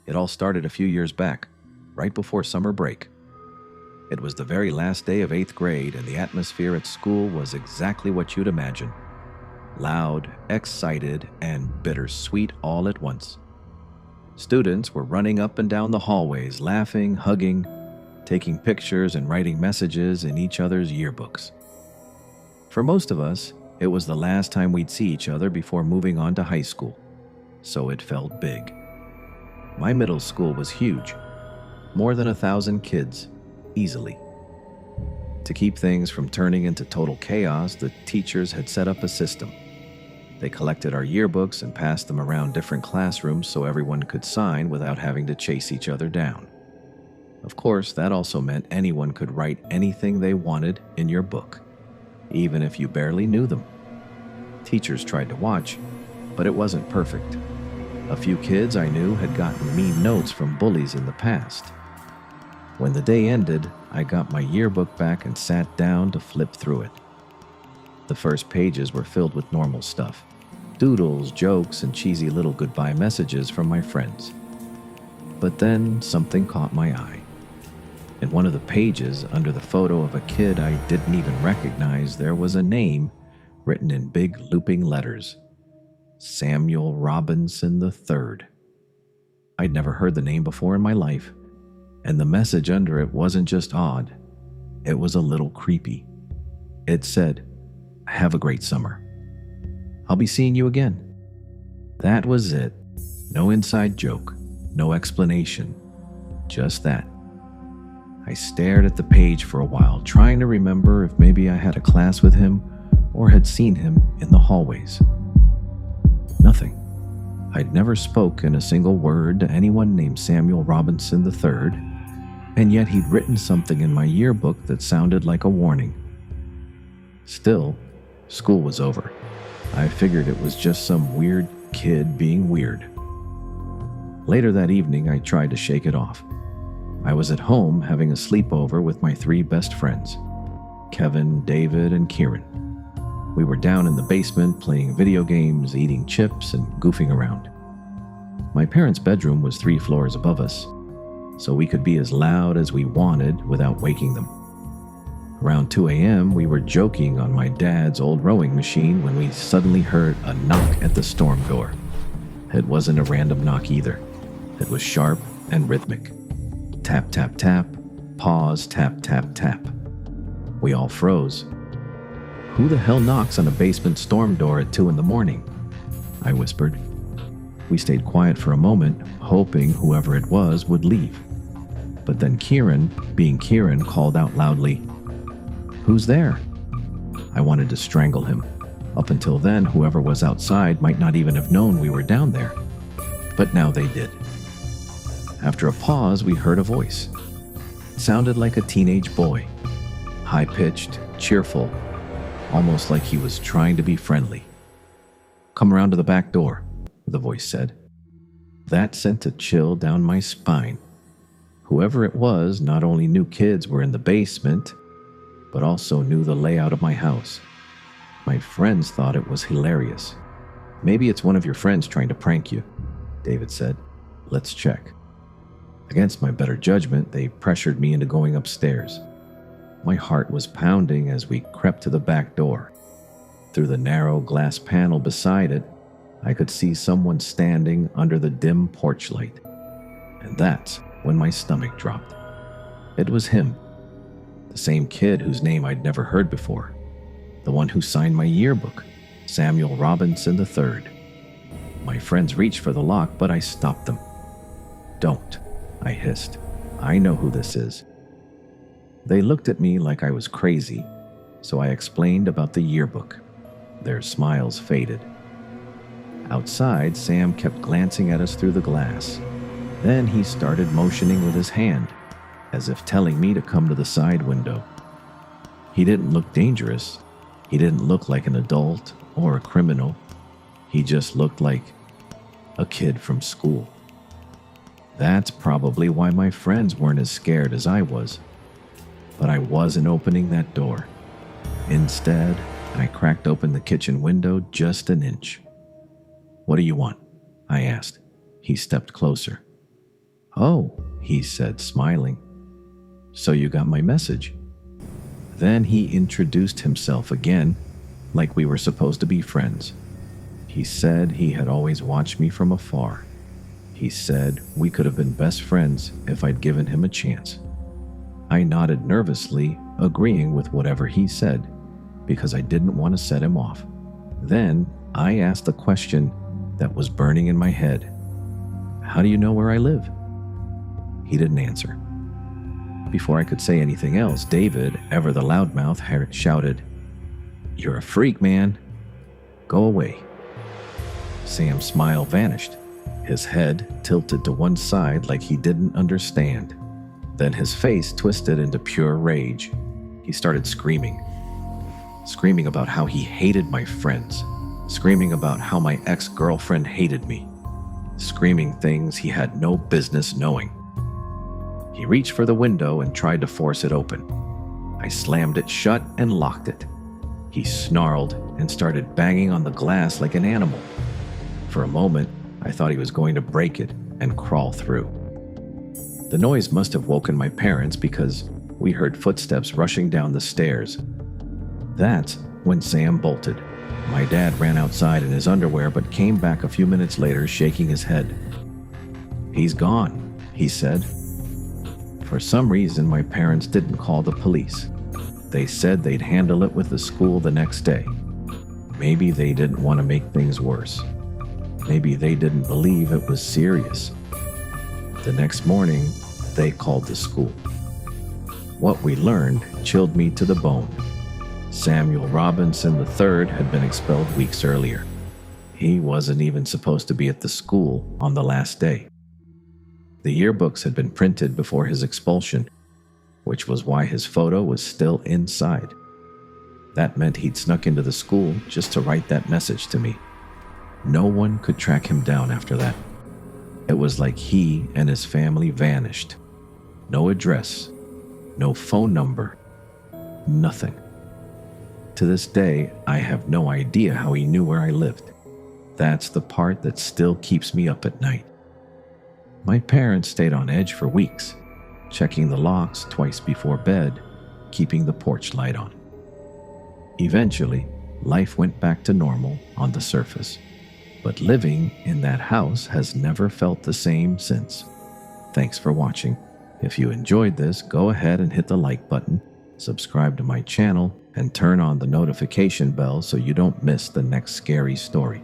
It all started a few years back, right before summer break. It was the very last day of 8th grade, and the atmosphere at school was exactly what you'd imagine. Loud, excited, and bittersweet all at once. Students were running up and down the hallways, laughing, hugging, taking pictures, and writing messages in each other's yearbooks. For most of us, it was the last time we'd see each other before moving on to high school, so it felt big. My middle school was huge, more than 1,000 kids, easily. To keep things from turning into total chaos, the teachers had set up a system. They collected our yearbooks and passed them around different classrooms so everyone could sign without having to chase each other down. Of course, that also meant anyone could write anything they wanted in your book, even if you barely knew them. Teachers tried to watch, but it wasn't perfect. A few kids I knew had gotten mean notes from bullies in the past. When the day ended, I got my yearbook back and sat down to flip through it. The first pages were filled with normal stuff, doodles, jokes, and cheesy little goodbye messages from my friends. But then something caught my eye. In one of the pages, under the photo of a kid I didn't even recognize, there was a name written in big looping letters. Samuel Robinson III. I'd never heard the name before in my life, and the message under it wasn't just odd, it was a little creepy. It said, "Have a great summer. I'll be seeing you again." That was it. No inside joke, no explanation, just that. I stared at the page for a while, trying to remember if maybe I had a class with him or had seen him in the hallways. Nothing. I'd never spoken a single word to anyone named Samuel Robinson III, and yet he'd written something in my yearbook that sounded like a warning. Still, school was over. I figured it was just some weird kid being weird. Later that evening, I tried to shake it off. I was at home having a sleepover with my 3 best friends, Kevin, David, and Kieran. We were down in the basement playing video games, eating chips, and goofing around. My parents' bedroom was 3 floors above us, so we could be as loud as we wanted without waking them. Around 2 a.m., we were joking on my dad's old rowing machine when we suddenly heard a knock at the storm door. It wasn't a random knock either. It was sharp and rhythmic. Tap, tap, tap, pause, tap, tap, tap. We all froze. "Who the hell knocks on a basement storm door at 2 in the morning?" I whispered. We stayed quiet for a moment, hoping whoever it was would leave. But then Kieran, being Kieran, called out loudly, "Who's there?" I wanted to strangle him. Up until then, whoever was outside might not even have known we were down there. But now they did. After a pause, we heard a voice. It sounded like a teenage boy. High-pitched, cheerful, almost like he was trying to be friendly. "Come around to the back door," the voice said. That sent a chill down my spine. Whoever it was not only knew kids were in the basement, but also knew the layout of my house. My friends thought it was hilarious. "Maybe it's one of your friends trying to prank you," David said. "Let's check." Against my better judgment, they pressured me into going upstairs. My heart was pounding as we crept to the back door. Through the narrow glass panel beside it, I could see someone standing under the dim porch light. And that's when my stomach dropped. It was him. The same kid whose name I'd never heard before. The one who signed my yearbook, Samuel Robinson III. My friends reached for the lock, but I stopped them. "Don't," I hissed. "I know who this is." They looked at me like I was crazy, so I explained about the yearbook. Their smiles faded. Outside, Sam kept glancing at us through the glass. Then he started motioning with his hand, as if telling me to come to the side window. He didn't look dangerous. He didn't look like an adult or a criminal. He just looked like a kid from school. That's probably why my friends weren't as scared as I was. But I wasn't opening that door. Instead, I cracked open the kitchen window just an inch. "What do you want?" I asked. He stepped closer. "Oh," he said, smiling. "So you got my message." Then he introduced himself again, like we were supposed to be friends. He said he had always watched me from afar. He said we could have been best friends if I'd given him a chance. I nodded nervously, agreeing with whatever he said, because I didn't want to set him off. Then I asked a question that was burning in my head. "How do you know where I live?" He didn't answer. Before I could say anything else, David, ever the loudmouth, shouted, "You're a freak, man. Go away." Sam's smile vanished. His head tilted to one side like he didn't understand. Then his face twisted into pure rage. He started screaming about how he hated my friends, screaming about how my ex-girlfriend hated me, screaming things he had no business knowing. He reached for the window and tried to force it open. I slammed it shut and locked it. He snarled and started banging on the glass like an animal. For a moment, I thought he was going to break it and crawl through. The noise must have woken my parents because we heard footsteps rushing down the stairs. That's when Sam bolted. My dad ran outside in his underwear but came back a few minutes later shaking his head. "He's gone," he said. For some reason, my parents didn't call the police. They said they'd handle it with the school the next day. Maybe they didn't want to make things worse. Maybe they didn't believe it was serious. The next morning, they called the school. What we learned chilled me to the bone. Samuel Robinson III had been expelled weeks earlier. He wasn't even supposed to be at the school on the last day. The yearbooks had been printed before his expulsion, which was why his photo was still inside. That meant he'd snuck into the school just to write that message to me. No one could track him down after that. It was like he and his family vanished. No address, no phone number, nothing. To this day, I have no idea how he knew where I lived. That's the part that still keeps me up at night. My parents stayed on edge for weeks, checking the locks twice before bed, keeping the porch light on. Eventually, life went back to normal on the surface, but living in that house has never felt the same since. Thanks for watching. If you enjoyed this, go ahead and hit the like button, subscribe to my channel, and turn on the notification bell so you don't miss the next scary story.